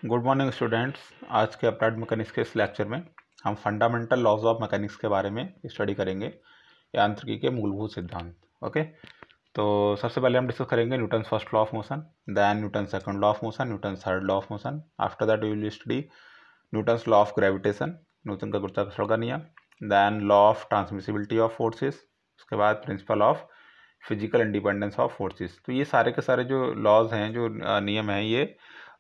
Good morning students. आज के applied mechanics के इस लेक्चर में हम फंडामेंटल लॉज ऑफ मैकेनिक्स के बारे में स्टडी करेंगे, यांत्रिकी के मूलभूत सिद्धांत। ओके, तो सबसे पहले हम डिस्कस करेंगे Newton first law of motion, then Newton second law of motion, Newton third law of motion. After that we will study Newton law of gravitation, Newton का गुरुत्वाकर्षण का नियम, then law of transmissibility of forces, उसके बाद principle of physical independence of forces. तो ये सारे के सारे जो लॉज हैं, जो नियम हैं, ये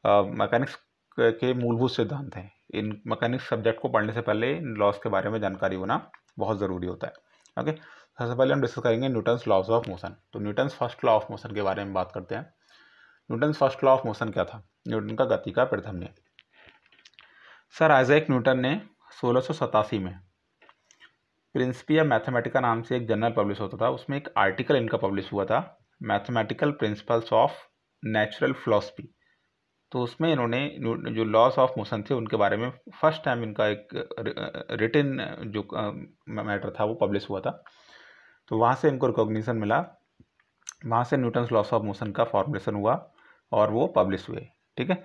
मैकेनिक्स के मूलभूत सिद्धांत हैं। इन मैकेनिक्स सब्जेक्ट को पढ़ने से पहले इन लॉज के बारे में जानकारी होना बहुत ज़रूरी होता है। ओके, सबसे पहले हम डिस्कस करेंगे न्यूटन्स लॉज ऑफ मोशन। तो Newton's first law of motion के बारे में बात करते हैं। Newton's first law of motion क्या था? न्यूटन का गति का प्रथम नियम। सर आइजैक न्यूटन ने 1687 में प्रिंसिपिया मैथमेटिका नाम से एक जर्नल पब्लिश होता था, उसमें एक आर्टिकल इनका पब्लिश हुआ था, mathematical principles of natural philosophy. तो उसमें इन्होंने जो लॉस ऑफ मोशन थे उनके बारे में फर्स्ट टाइम इनका एक रिटन जो मैटर था वो पब्लिश हुआ था। तो वहाँ से इनको रिकॉग्निशन मिला, वहाँ से न्यूटन्स लॉस ऑफ मोशन का फॉर्मुलेशन हुआ और वो पब्लिश हुए। ठीक है,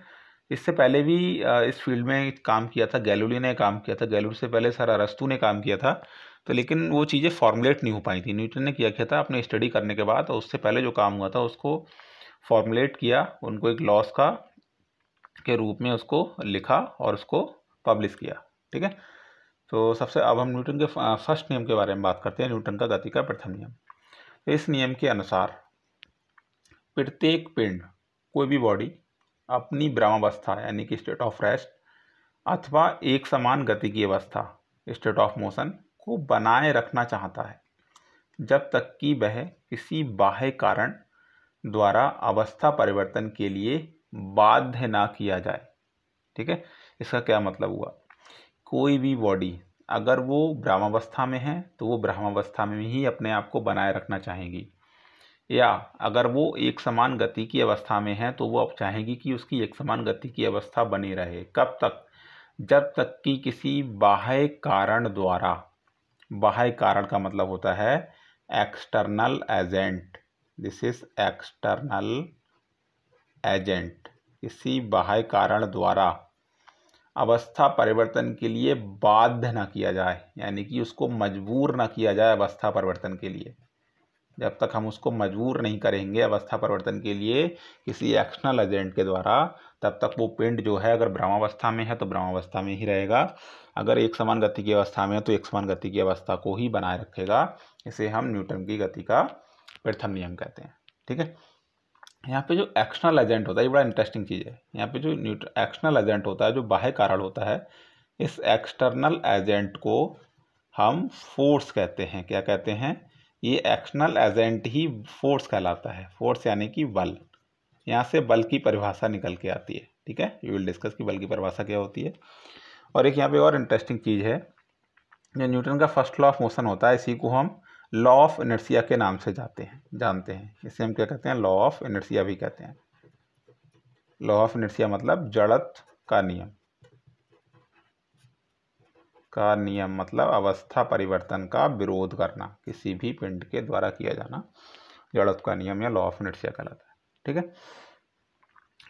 इससे पहले भी इस फील्ड में काम किया था, गैलीलियो ने काम किया था, गैलीलियो से पहले सर अरस्तू ने काम किया था। तो लेकिन वो चीज़ें फॉर्मुलेट नहीं हो पाई थी। न्यूटन ने किया था अपने स्टडी करने के बाद, और उससे पहले जो काम हुआ था उसको फॉर्मुलेट किया, उनको एक लॉस का के रूप में उसको लिखा और उसको पब्लिश किया। ठीक है, तो सबसे अब हम न्यूटन के फर्स्ट नियम के बारे में बात करते हैं, न्यूटन का गति का प्रथम नियम। तो इस नियम के अनुसार प्रत्येक पिंड, कोई भी बॉडी अपनी ब्रह्मावस्था यानी कि स्टेट ऑफ रेस्ट अथवा एक समान गति की अवस्था स्टेट ऑफ मोशन को बनाए रखना चाहता है, जब तक कि वह किसी बाह्य कारण द्वारा अवस्था परिवर्तन के लिए बाध्य ना किया जाए। ठीक है, इसका क्या मतलब हुआ? कोई भी बॉडी अगर वो ब्रह्मावस्था में है तो वो ब्रह्मावस्था में ही अपने आप को बनाए रखना चाहेगी, या अगर वो एक समान गति की अवस्था में है तो वो अब चाहेगी कि उसकी एक समान गति की अवस्था बनी रहे। कब तक? जब तक कि किसी बाह्य कारण द्वारा, बाह्य कारण का मतलब होता है external agent, this is external agent, किसी बाह्य कारण द्वारा अवस्था परिवर्तन के लिए बाध्य न किया जाए, यानी कि उसको मजबूर न किया जाए अवस्था परिवर्तन के लिए। जब तक हम उसको मजबूर नहीं करेंगे अवस्था परिवर्तन के लिए किसी एक्सटर्नल एजेंट के द्वारा, तब तक वो पिंड जो है अगर ब्रह्मावस्था में है तो ब्रह्मावस्था में ही रहेगा, अगर एक समान गति की अवस्था में है तो एक समान गति की अवस्था को ही बनाए रखेगा। इसे हम न्यूटन की गति का प्रथम नियम कहते हैं। ठीक है, यहाँ पे जो एक्सटर्नल एजेंट होता है, ये बड़ा इंटरेस्टिंग चीज़ है। यहाँ पे जो एक्सटर्नल एजेंट होता है, जो बाह्य कारण होता है, इस एक्सटर्नल एजेंट को हम फोर्स कहते हैं। क्या कहते हैं? ये एक्सटर्नल एजेंट ही फोर्स कहलाता है। फोर्स यानी कि बल। यहाँ से बल की परिभाषा निकल के आती है। ठीक है, वी विल डिस्कस कि बल की परिभाषा क्या होती है। और एक यहाँ पे और इंटरेस्टिंग चीज़ है, जो न्यूटन का फर्स्ट लॉ ऑफ मोशन होता है, इसी को हम लॉ ऑफ इनर्शिया के नाम से जानते हैं। इसे हम क्या कहते हैं? लॉ ऑफ इनर्शिया भी कहते हैं। लॉ ऑफ इनर्शिया मतलब जड़त्व का नियम। का नियम मतलब अवस्था परिवर्तन का विरोध करना, किसी भी पिंड के द्वारा किया जाना जड़त्व का नियम या लॉ ऑफ इनर्शिया कहलाता है। ठीक है,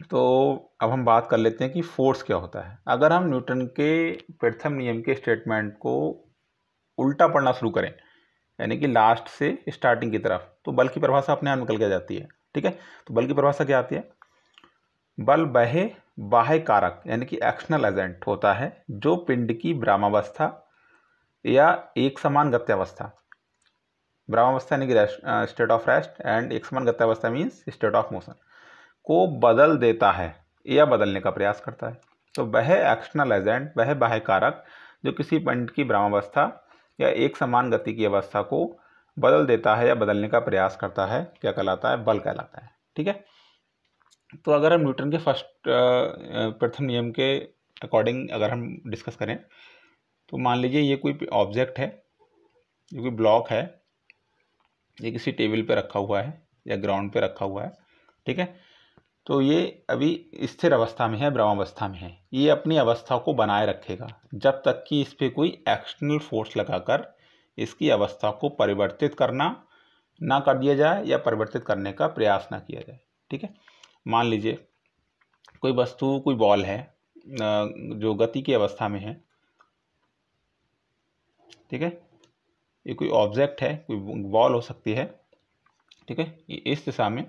तो अब हम बात कर लेते हैं कि फोर्स क्या होता है। अगर हम न्यूटन के प्रथम नियम के स्टेटमेंट को उल्टा पढ़ना शुरू करें, यानी कि लास्ट से स्टार्टिंग की तरफ, तो बल की परिभाषा अपने आप निकल के जाती है। ठीक है, तो बल की परिभाषा क्या आती है? बल वह बाह्य कारक यानी कि एक्सटर्नल एजेंट होता है जो पिंड की ब्रह्मावस्था या एक समान गत्यावस्था, ब्रह्मावस्था यानी कि स्टेट ऑफ रेस्ट, एंड एक समान गत्यावस्था मीन्स स्टेट ऑफ मोशन, को बदल देता है या बदलने का प्रयास करता है। तो वह एक्सटर्नल एजेंट, वह बाह्य कारक जो किसी पिंड की ब्रह्मावस्था या एक समान गति की अवस्था को बदल देता है या बदलने का प्रयास करता है, क्या कहलाता है? बल कहलाता है। ठीक है, तो अगर हम न्यूटन के फर्स्ट प्रथम नियम के अकॉर्डिंग अगर हम डिस्कस करें, तो मान लीजिए ये कोई ऑब्जेक्ट है, ये कोई ब्लॉक है, ये किसी टेबल पे रखा हुआ है या ग्राउंड पे रखा हुआ है। ठीक है, तो ये अभी स्थिर अवस्था में है, ब्रह्मावस्था में है। ये अपनी अवस्था को बनाए रखेगा जब तक कि इस पर कोई एक्सटर्नल फोर्स लगाकर इसकी अवस्था को परिवर्तित करना ना कर दिया जाए या परिवर्तित करने का प्रयास ना किया जाए। ठीक है, मान लीजिए कोई वस्तु, कोई बॉल है, जो गति की अवस्था में है, ठीक है, ये कोई ऑब्जेक्ट है, कोई बॉल हो सकती है, ठीक है, ये इस दिशा में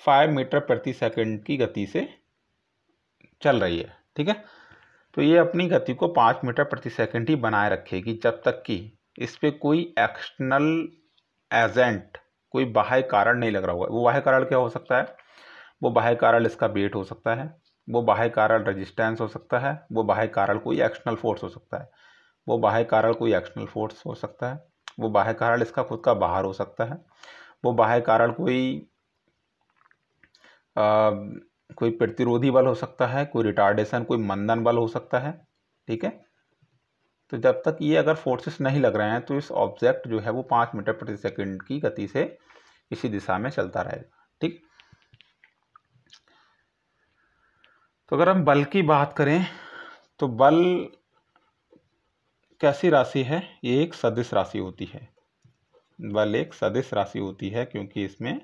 5 मीटर प्रति सेकंड की गति से चल रही है, ठीक है। तो ये अपनी गति को 5 मीटर प्रति सेकंड ही बनाए रखेगी जब तक कि इस पे कोई एक्सटर्नल एजेंट, कोई बाह्य कारण नहीं लग रहा होगा। वो बाह्य कारण क्या हो सकता है? वो बाह्य कारण इसका वेट हो सकता है, वो बाह्य कारण रेजिस्टेंस हो सकता है, वो बाह्य कारण कोई एक्सटर्नल फोर्स हो सकता है, वो बाह्य कारण कोई एक्सटर्नल फोर्स हो सकता है, वो बाह्य कारण इसका खुद का बाहर हो सकता है, वो बाह्य कारण कोई प्रतिरोधी बल हो सकता है, कोई रिटार्डेशन, कोई मंदन बल हो सकता है, ठीक है। तो जब तक ये अगर फोर्सेस नहीं लग रहे हैं तो इस ऑब्जेक्ट जो है वो 5 मीटर प्रति सेकंड की गति से इसी दिशा में चलता रहेगा, ठीक। तो अगर हम बल की बात करें तो बल कैसी राशि है? ये एक सदिश राशि होती है। बल एक सदिश राशि होती है क्योंकि इसमें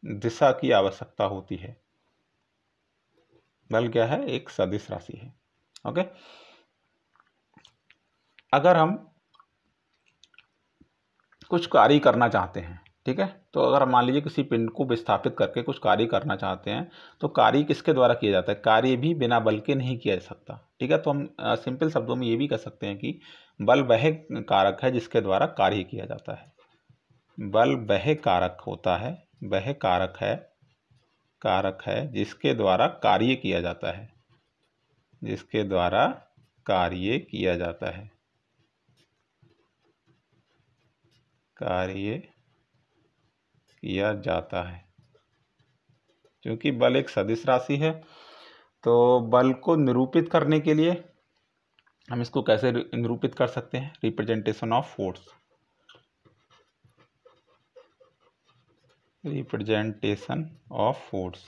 दिशा की आवश्यकता होती है। बल क्या है? एक सदिश राशि है, ओके। अगर हम कुछ कार्य करना चाहते हैं, ठीक है, तो अगर मान लीजिए किसी पिंड को विस्थापित करके कुछ कार्य करना चाहते हैं तो कार्य किसके द्वारा किया जाता है? कार्य भी बिना बल के नहीं किया जा सकता, ठीक है। तो हम सिंपल शब्दों में ये भी कह सकते हैं कि बल वह कारक है जिसके द्वारा कार्य किया जाता है। बल वह कारक होता है, वह कारक है जिसके द्वारा कार्य किया जाता है, जिसके द्वारा कार्य किया जाता है, कार्य किया जाता है। क्योंकि बल एक सदिश राशि है तो बल को निरूपित करने के लिए हम इसको कैसे निरूपित कर सकते हैं? Representation of force, representation of force.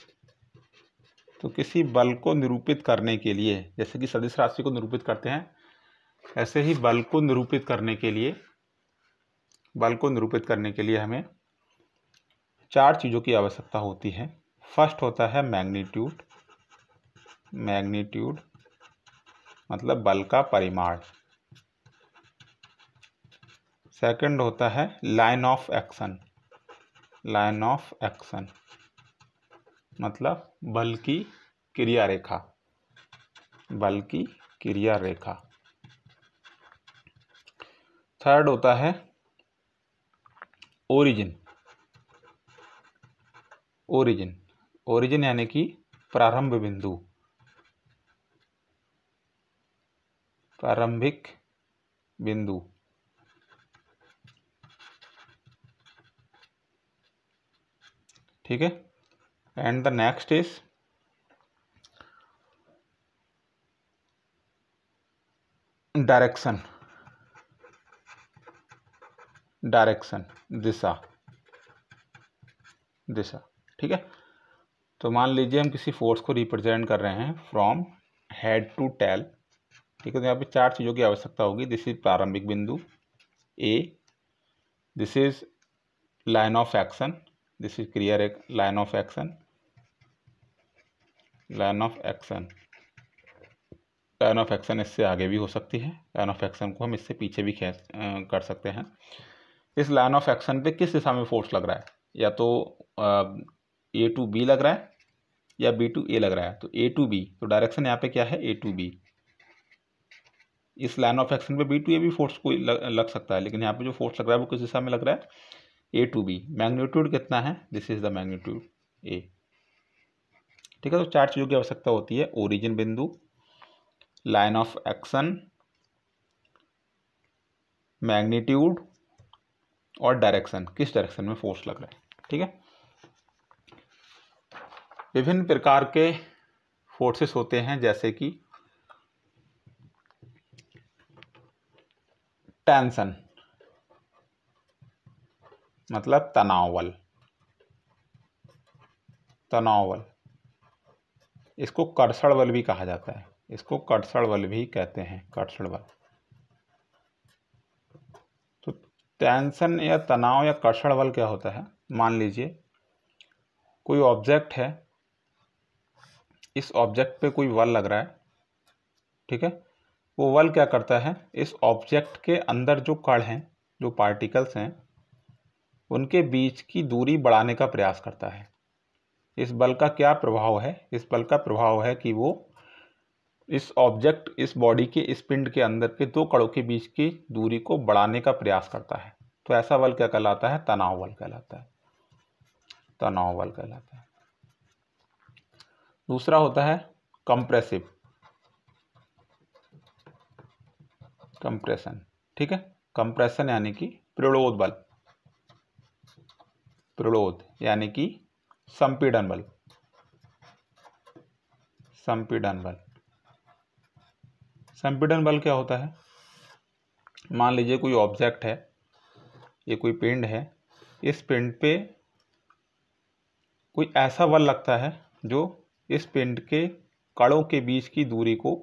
तो किसी बल को निरूपित करने के लिए, जैसे कि सदिश राशि को निरूपित करते हैं, ऐसे ही बल को निरूपित करने के लिए, हमें 4 चीज़ों की आवश्यकता होती है। फर्स्ट होता है मैग्नीट्यूड, मैग्नीट्यूड मतलब बल का परिमाण। सेकंड होता है line of action, line of action मतलब बल की क्रिया रेखा, बल की क्रिया रेखा। थर्ड होता है ओरिजिन, ओरिजिन, ओरिजिन यानी कि प्रारंभ बिंदु, प्रारंभिक बिंदु। ठीक है। And the next is direction, direction दिशा, दिशा। ठीक है। तो मान लीजिए हम किसी फोर्स को रिप्रेजेंट कर रहे हैं फ्रॉम हेड टू टेल, ठीक है। तो यहाँ पे 4 चीज़ों की आवश्यकता होगी। दिस इज प्रारंभिक बिंदु A, this is line of action, this is क्रिया रेखा, line of action, line of action, line of action इससे आगे भी हो सकती है, लाइन ऑफ एक्शन को हम इससे पीछे भी कर सकते हैं। इस लाइन ऑफ एक्शन पे किस दिशा में फोर्स लग रहा है? या तो ए टू बी लग रहा है या बी टू ए लग रहा है। तो ए टू बी, तो डायरेक्शन यहाँ पे क्या है? ए टू बी। इस लाइन ऑफ एक्शन पे बी टू ए भी फोर्स कोई लग सकता है, लेकिन यहाँ पे जो फोर्स लग रहा है वो किस दिशा में लग रहा है? ए टू बी। मैग्नीट्यूड कितना है? दिस इज द मैग्नीट्यूड ए। ठीक है। तो 4 चीज़ों की आवश्यकता होती है, ओरिजिन बिंदु, लाइन ऑफ एक्शन, मैग्नीट्यूड और डायरेक्शन, किस डायरेक्शन में फोर्स लग रहा है। ठीक है। विभिन्न प्रकार के फोर्सेस होते हैं जैसे कि टेंशन मतलब तनाव बल, तनाव बल। इसको कर्षण बल भी कहा जाता है, इसको कर्षण बल भी कहते हैं, कर्षण बल। तो टेंशन या तनाव या कर्षण बल क्या होता है? मान लीजिए कोई ऑब्जेक्ट है, इस ऑब्जेक्ट पे कोई बल लग रहा है, ठीक है, वो बल क्या करता है, इस ऑब्जेक्ट के अंदर जो कण हैं, जो पार्टिकल्स हैं, उनके बीच की दूरी बढ़ाने का प्रयास करता है। इस बल का क्या प्रभाव है, इस बल का प्रभाव है कि वो इस ऑब्जेक्ट, इस बॉडी के, इस पिंड के अंदर के दो कणों के बीच की दूरी को बढ़ाने का प्रयास करता है। तो ऐसा बल क्या कहलाता है, तनाव बल कहलाता है, तनाव बल कहलाता है। दूसरा होता है कंप्रेसिव, कंप्रेशन, ठीक है। कंप्रेशन यानी कि प्रलोद बल, प्रलोद यानी कि संपीड़न बल, संपीड़न बल। संपीड़न बल क्या होता है, मान लीजिए कोई ऑब्जेक्ट है, ये कोई पिंड है, इस पिंड पे कोई ऐसा बल लगता है जो इस पिंड के कणों के बीच की दूरी को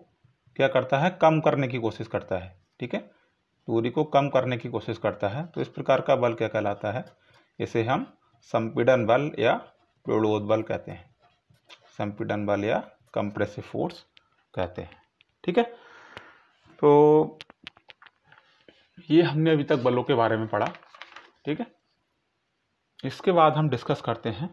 क्या करता है, कम करने की कोशिश करता है, ठीक है, दूरी को कम करने की कोशिश करता है। तो इस प्रकार का बल क्या कहलाता है, इसे हम संपीड़न बल या प्रलोद बल कहते हैं, संपीड़न बल या कंप्रेसिव फोर्स कहते हैं, ठीक है। तो ये हमने अभी तक बलों के बारे में पढ़ा, ठीक है। इसके बाद हम डिस्कस करते हैं